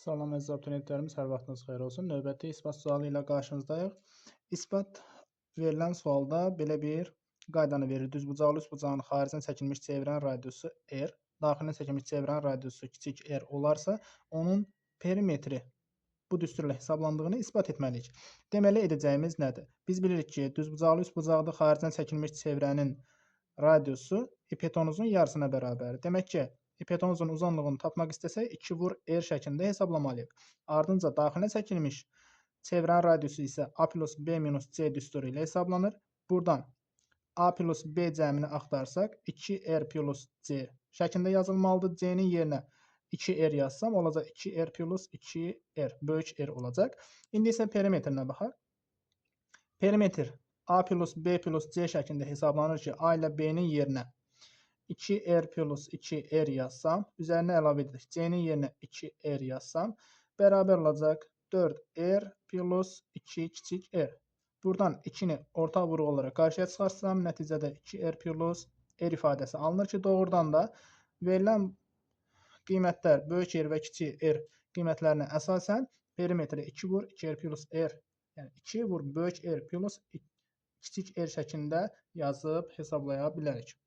Salam əziz abituriyentlərimiz, hər vaxtınız xeyir olsun. Növbəti isbat sualı ilə qarşınızdayıq. İsbat verilən sualda belə bir qaydanı verir. Düzbucaqlı üçbucağın xaricdən çəkilmiş çevirən radiusu R, daxilinə çəkilmiş çevirən radiusu kiçik r olarsa, onun perimetri bu düsturla hesablandığını isbat etməliyik. Deməli, edəcəyimiz nədir? Biz bilirik ki, düzbucaqlı üçbucaqda xaricdən çəkilmiş çevrənin radiusu hipotenuzun yarısına bərabərdir. Demək ki, hipotenuzun uzunluğunu tapmaq istəsək, 2 vur r şəklində hesablamalıyıq. Ardınca daxilinə çəkilmiş çevrənin radiusu isə a plus b minus c düsturu ilə hesablanır. Buradan a plus b cəmini axtarsaq, 2r plus c şəklində yazılmalıdır. C-nin yerinə 2r yazsam, olacaq 2r plus 2r, böyük r olacaq. İndi isə perimetrinə baxaq. Perimetr a plus b plus c şəklində hesablanır ki, a ilə b-nin yerinə 2r plus 2r yazsam, üzərinə əlavə edirik. C-nin yerinə 2r yazsam, bərabər olacaq 4r plus 2 kiçik r. Buradan 2-ni ortaq vurğu olaraq qarşıya çıxarsam, nəticədə 2r plus r ifadəsi alınır ki, doğrudan da verilən qiymətlər böyük r və kiçik r qiymətlərinə əsasən perimetri 2 vur 2r plus r, yəni 2 vur böyük r plus kiçik r şəklində yazıb hesablaya bilərik.